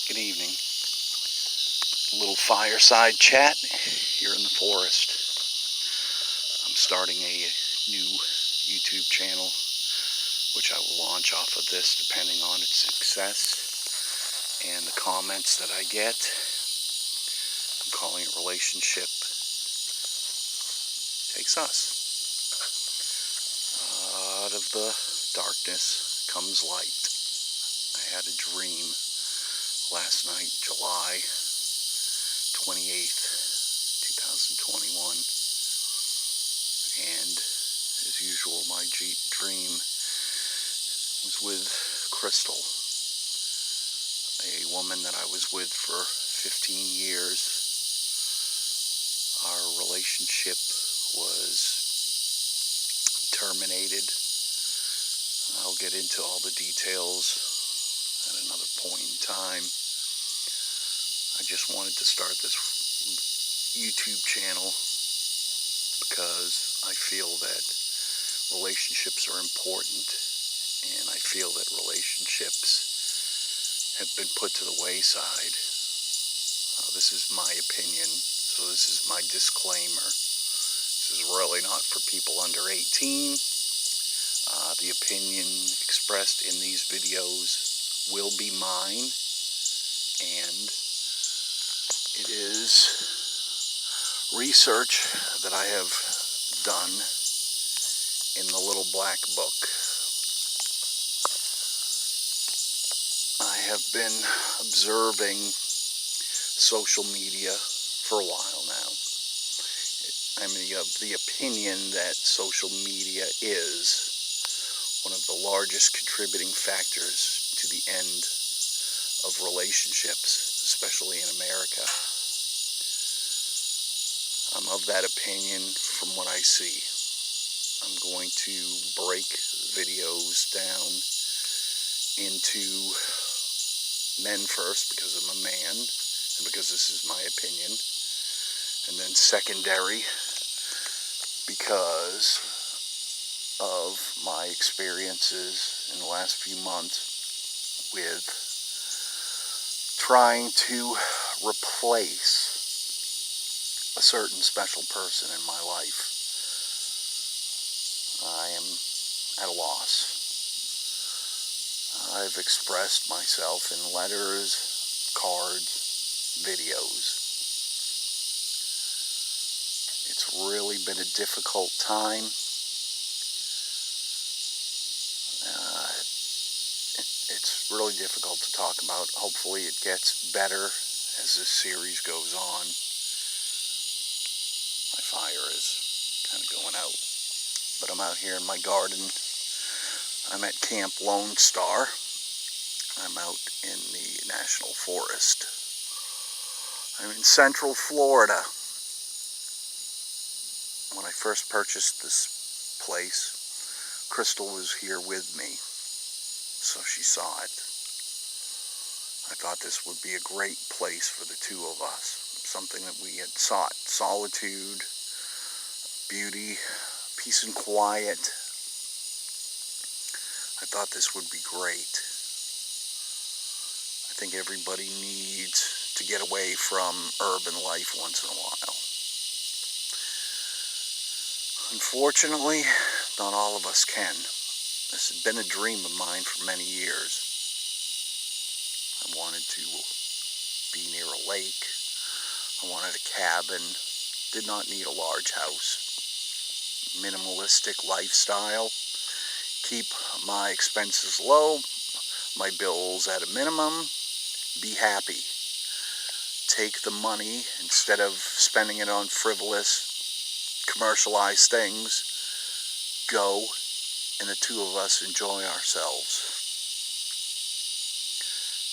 Good evening. A little fireside chat here in the forest. I'm starting a new YouTube channel, which I will launch off of this depending on its success and the comments that I get. I'm calling it Relationship Takes Us. Out of the darkness comes light. I had a dream last night, July 28th, 2021, and as usual, my dream was with Crystal, a woman that I was with for 15 years. Our relationship was terminated. I'll get into all the details at another point in time. I just wanted to start this YouTube channel because I feel that relationships are important, and I feel that relationships have been put to the wayside. This is my opinion, so this is my disclaimer. This is really not for people under 18. The opinion expressed in these videos will be mine, and it is research that I have done in the little black book. I have been observing social media for a while now. I'm of the opinion that social media is one of the largest contributing factors to the end of relationships, especially in America. I'm of that opinion from what I see. I'm going to break videos down into men first, because I'm a man, and because this is my opinion, and then secondary, because of my experiences in the last few months with trying to replace a certain special person in my life. I am at a loss. I've expressed myself in letters, cards, videos. It's really been a difficult time. It's really difficult to talk about. Hopefully it gets better as this series goes on. My fire is kind of going out. But I'm out here in my garden. I'm at Camp Lone Star. I'm out in the National Forest. I'm in Central Florida. When I first purchased this place, Crystal was here with me, so she saw it. I thought this would be a great place for the two of us, something that we had sought: solitude, beauty, peace and quiet. I thought this would be great. I think everybody needs to get away from urban life once in a while. Unfortunately, not all of us can. This had been a dream of mine for many years. I wanted to be near a lake. I wanted a cabin. Did not need a large house. Minimalistic lifestyle. Keep my expenses low, my bills at a minimum. Be happy. Take the money, instead of spending it on frivolous, commercialized things, go, and the two of us enjoy ourselves.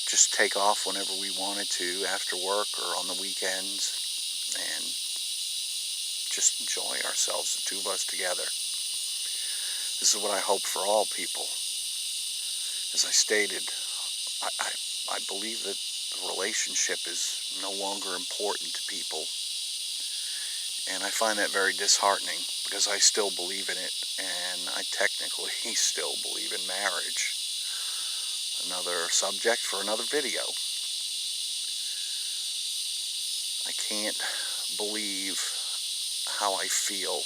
Just take off whenever we wanted to, after work or on the weekends, and just enjoy ourselves, the two of us together. This is what I hope for all people. As I stated, I believe that the relationship is no longer important to people. And I find that very disheartening, because I still believe in it, and I technically still believe in marriage. Another subject for another video. I can't believe how I feel.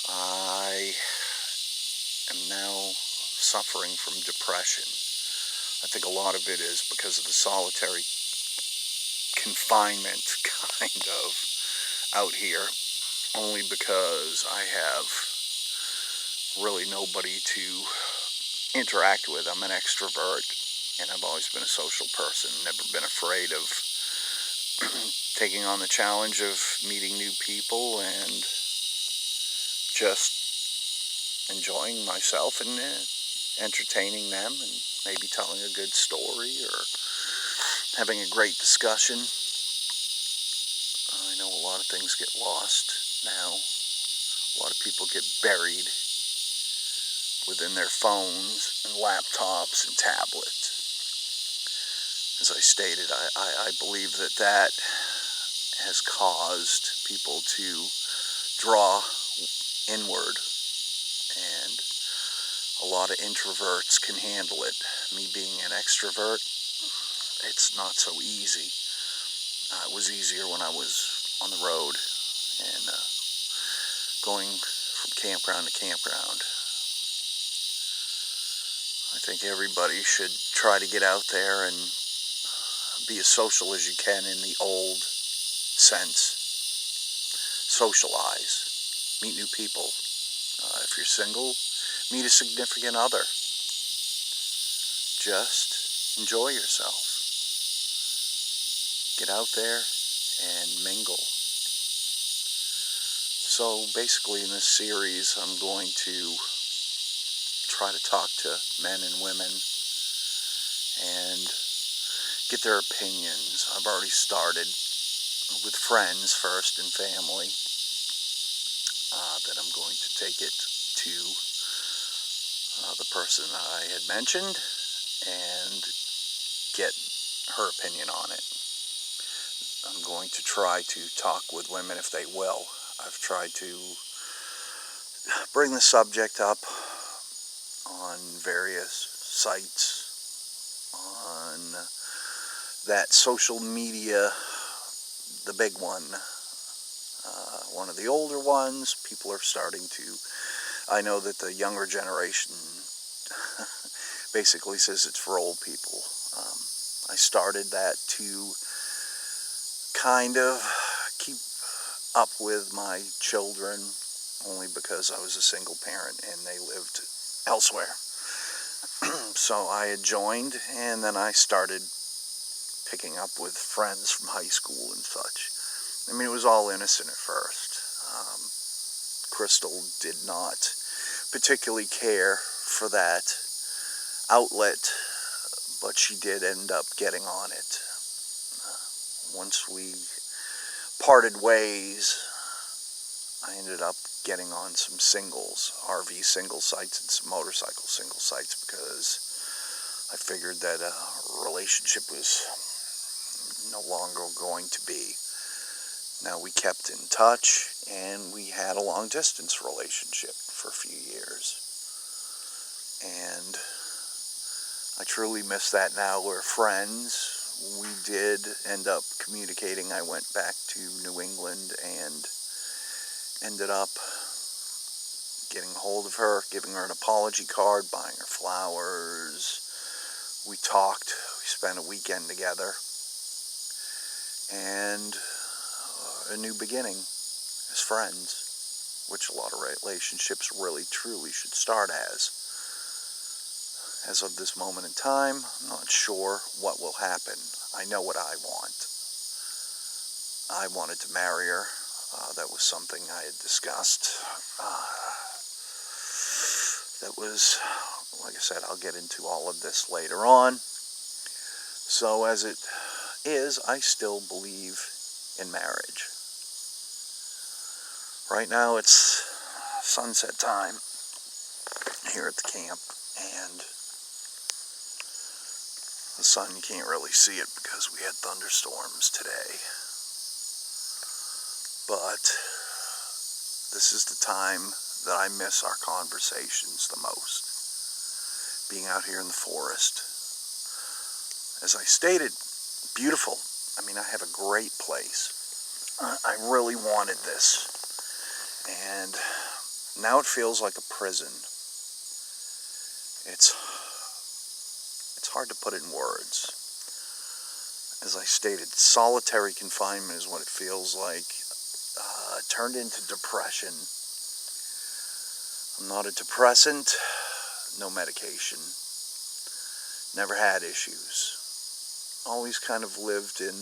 I am now suffering from depression. I think a lot of it is because of the solitary confinement kind of out here, only because I have really nobody to interact with. I'm an extrovert, and I've always been a social person, never been afraid of taking on the challenge of meeting new people and just enjoying myself and entertaining them and maybe telling a good story or having a great discussion. I know a lot of things get lost now. A lot of people get buried within their phones and laptops and tablets. As I stated, I believe that has caused people to draw inward, and a lot of introverts can handle it. Me being an extrovert, it's not so easy. It was easier when I was on the road and going from campground to campground. I think everybody should try to get out there and be as social as you can in the old sense. Socialize, meet new people. If you're single, meet a significant other. Just enjoy yourself. Get out there and mingle. So basically in this series, I'm going to try to talk to men and women and get their opinions. I've already started with friends first and family. Then I'm going to take it to the person I had mentioned and get her opinion on it. I'm going to try to talk with women if they will. I've tried to bring the subject up on various sites, on that social media, the big one of the older ones. People are starting to, I know that the younger generation basically says it's for old people. I started that to kind of keep up with my children, only because I was a single parent and they lived elsewhere. So I had joined, and then I started picking up with friends from high school and such. I mean, it was all innocent at first. Crystal did not particularly care for that outlet, but she did end up getting on it. Once we parted ways, I ended up getting on some singles, RV single sites and some motorcycle single sites, because I figured that a relationship was no longer going to be. Now, we kept in touch, and we had a long-distance relationship for a few years. And I truly miss that now. We're friends. We did end up communicating. I went back to New England and ended up getting a hold of her, giving her an apology card, buying her flowers. We talked. We spent a weekend together. And a new beginning as friends, which a lot of relationships really truly should start as. As of this moment in time, I'm not sure what will happen. I know what I want. I wanted to marry her. That was something I had discussed. That was, like I said, I'll get into all of this later on. So as it is, I still believe in marriage. Right now it's sunset time here at the camp, and the sun, you can't really see it because we had thunderstorms today. But this is the time that I miss our conversations the most. Being out here in the forest. As I stated, beautiful. I mean, I have a great place. I really wanted this. And now it feels like a prison. It's hard to put in words. As I stated, solitary confinement is what it feels like. It turned into depression. I'm not a depressant, no medication. Never had issues. Always kind of lived in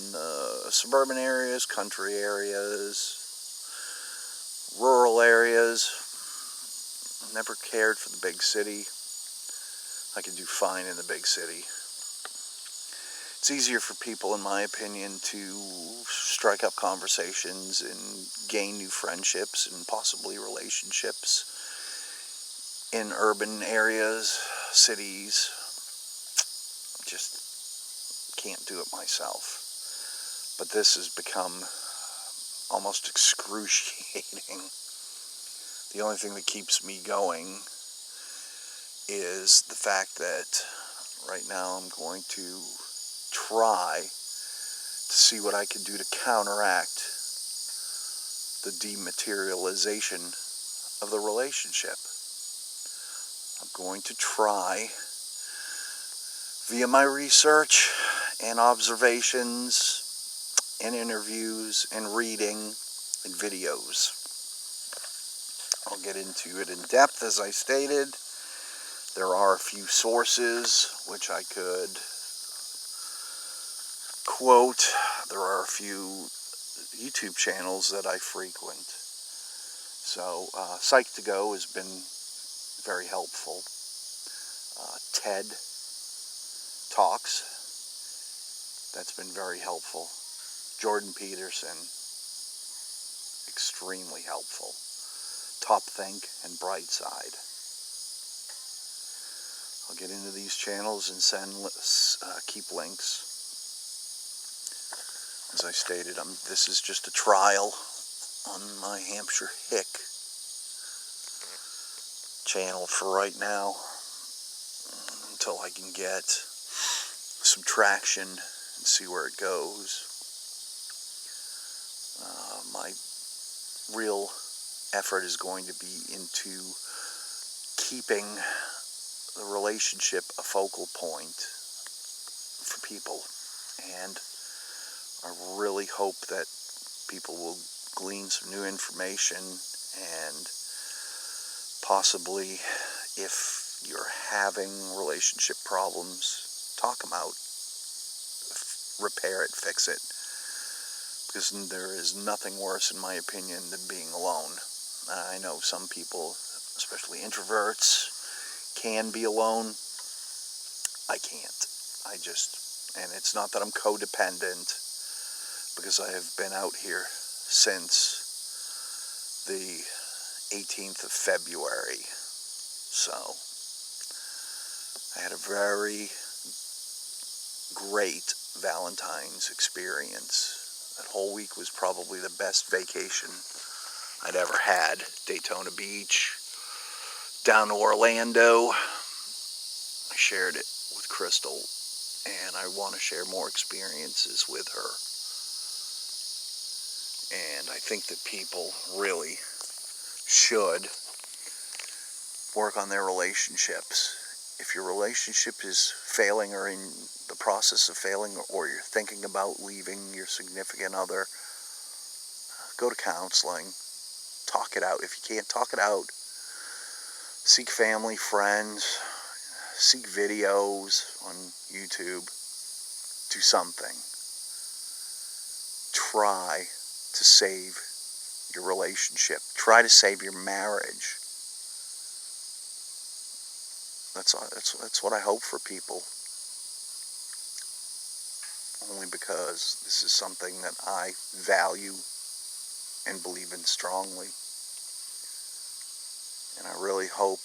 suburban areas, country areas, rural areas. Never cared for the big city. I could do fine in the big city. It's easier for people, in my opinion, to strike up conversations and gain new friendships and possibly relationships in urban areas, cities. Just can't do it myself. But this has become almost excruciating. The only thing that keeps me going is the fact that right now I'm going to try to see what I can do to counteract the dematerialization of the relationship. I'm going to try, via my research and observations and interviews and reading and videos. I'll get into it in depth, as I stated. There are a few sources which I could quote. There are a few YouTube channels that I frequent. So Psych2Go has been very helpful. TED Talks, that's been very helpful. Jordan Peterson, extremely helpful. Top Think and Brightside. I'll get into these channels and keep links. As I stated, this is just a trial on my Hampshire Hick channel for right now, until I can get some traction and see where it goes. My real effort is going to be into keeping the relationship a focal point for people, and I really hope that people will glean some new information, and possibly, if you're having relationship problems, talk them out, repair it, fix it, because there is nothing worse, in my opinion, than being alone. I know some people, especially introverts, can be alone. I can't. And it's not that I'm codependent, because I have been out here since the 18th of February. So I had a very great Valentine's experience. That whole week was probably the best vacation I'd ever had. Daytona Beach, down to Orlando. I shared it with Crystal, and I want to share more experiences with her. And I think that people really should work on their relationships. If your relationship is failing, or in the process of failing, or you're thinking about leaving your significant other, go to counseling. Talk it out. If you can't talk it out, seek family, friends, seek videos on YouTube. Do something. Try to save your relationship. Try to save your marriage. That's what I hope for people. Only because this is something that I value and believe in strongly. And I really hope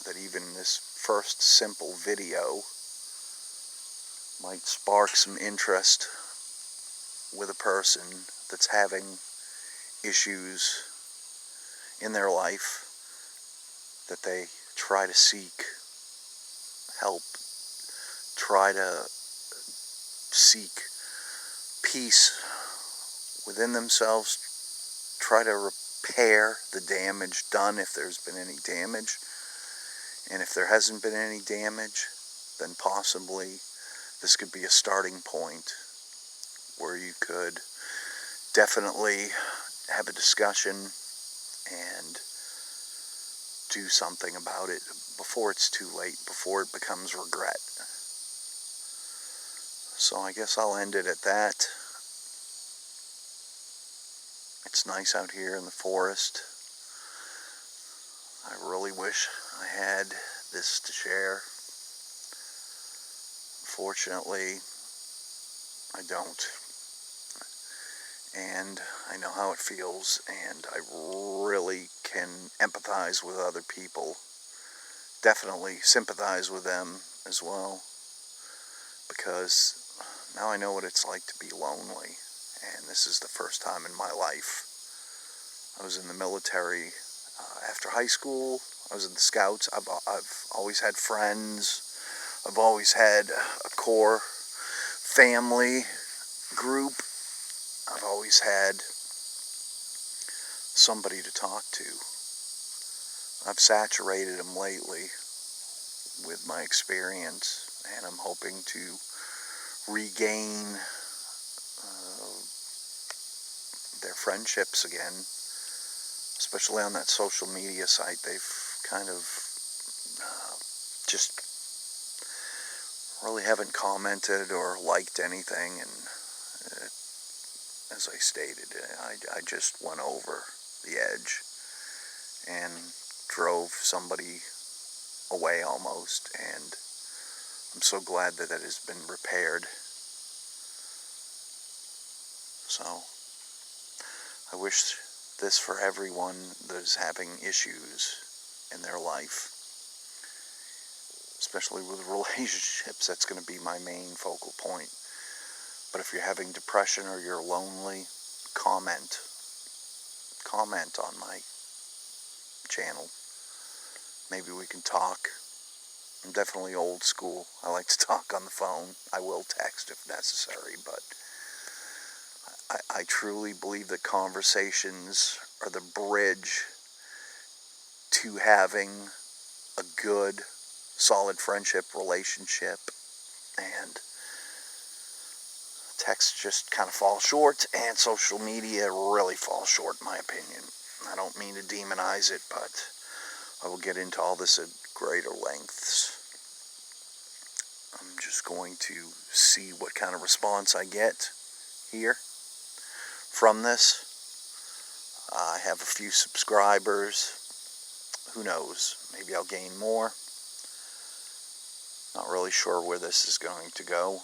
that even this first simple video might spark some interest with a person that's having issues in their life, that they try to seek help, try to seek peace within themselves, try to repair the damage done if there's been any damage. And if there hasn't been any damage, then possibly this could be a starting point where you could definitely have a discussion and do something about it before it's too late, before it becomes regret. So I guess I'll end it at that. It's nice out here in the forest. I really wish I had this to share. Unfortunately, I don't. And I know how it feels, and I really can empathize with other people. Definitely sympathize with them as well, because now I know what it's like to be lonely, and this is the first time in my life. I was in the military after high school. I was in the Scouts. I've always had friends. I've always had a core family group. I've always had somebody to talk to. I've saturated them lately with my experience, and I'm hoping to regain their friendships again, especially on that social media site. They've kind of just really haven't commented or liked anything, and as I stated, I just went over the edge and drove somebody away almost, and I'm so glad that that has been repaired. So I wish this for everyone that is having issues in their life, especially with relationships. That's going to be my main focal point. But if you're having depression or you're lonely, comment on my channel. Maybe we can talk. I'm definitely old school. I like to talk on the phone. I will text if necessary, but I truly believe that conversations are the bridge to having a good, solid friendship, relationship, and text just kind of falls short, and social media really falls short, in my opinion. I don't mean to demonize it, but I will get into all this at greater lengths. I'm just going to see what kind of response I get here from this. I have a few subscribers. Who knows? Maybe I'll gain more. Not really sure where this is going to go.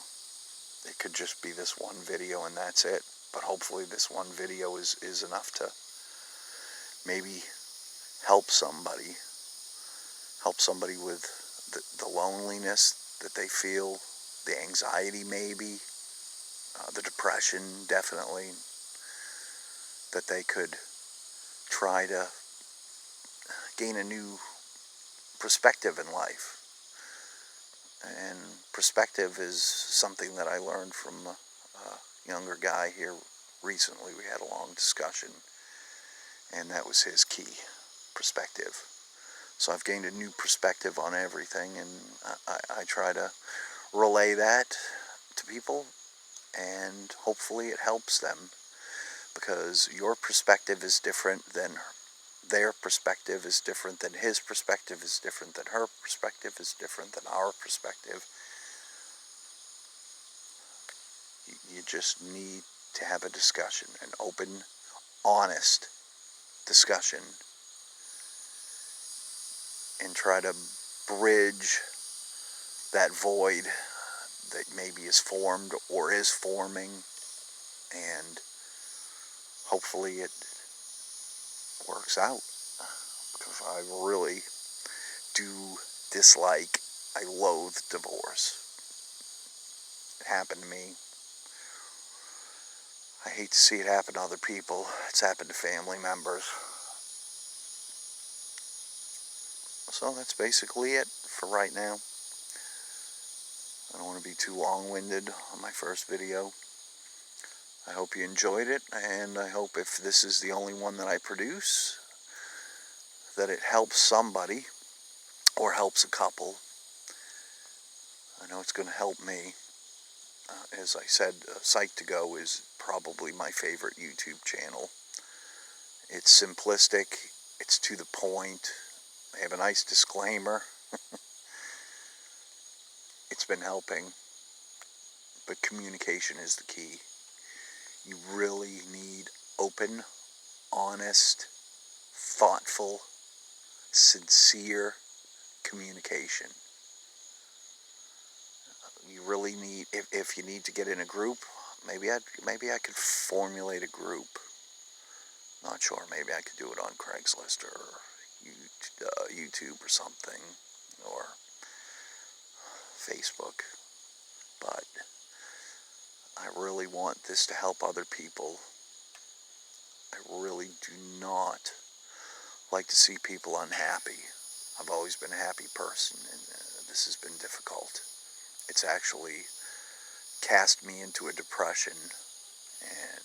It could just be this one video and that's it. But hopefully this one video is enough to maybe help somebody. Help somebody with the loneliness that they feel, the anxiety maybe, the depression definitely, that they could try to gain a new perspective in life. And perspective is something that I learned from a younger guy here recently. We had a long discussion, and that was his key, perspective. So I've gained a new perspective on everything, and I try to relay that to people, and hopefully it helps them, because your perspective is different than their perspective is different than his perspective is different than her perspective is different than our perspective. You just need to have a discussion, an open, honest discussion, and try to bridge that void that maybe is formed or is forming, and hopefully it works out, because I really do dislike, I loathe divorce. It happened to me. I hate to see it happen to other people. It's happened to family members. So that's basically it for right now. I don't want to be too long-winded on my first video. I hope you enjoyed it, and I hope if this is the only one that I produce, that it helps somebody or helps a couple. I know it's going to help me. As I said, Psych2Go is probably my favorite YouTube channel. It's simplistic, it's to the point, they have a nice disclaimer. It's been helping, but communication is the key. You really need open, honest, thoughtful, sincere communication. You really need, if you need to get in a group, maybe I could formulate a group. Not sure, maybe I could do it on Craigslist or YouTube or something, or Facebook. But I really want this to help other people. I really do not like to see people unhappy. I've always been a happy person, and this has been difficult. It's actually cast me into a depression, and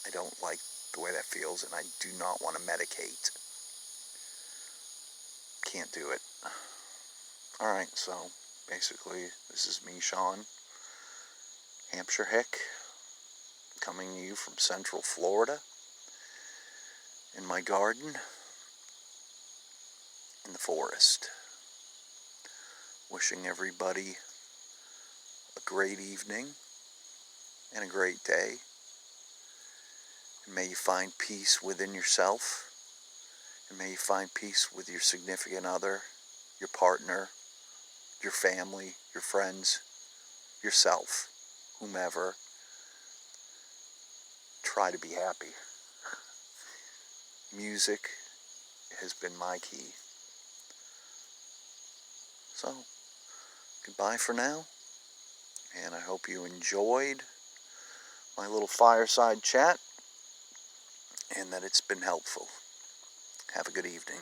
I don't like the way that feels, and I do not want to medicate. Can't do it. Alright, so basically this is me, Sean, Hampshire Hick, coming to you from Central Florida, in my garden, in the forest. Wishing everybody a great evening and a great day. And may you find peace within yourself. And may you find peace with your significant other, your partner, your family, your friends, yourself, whomever. Try to be happy. Music has been my key. So, goodbye for now, and I hope you enjoyed my little fireside chat, and that it's been helpful. Have a good evening.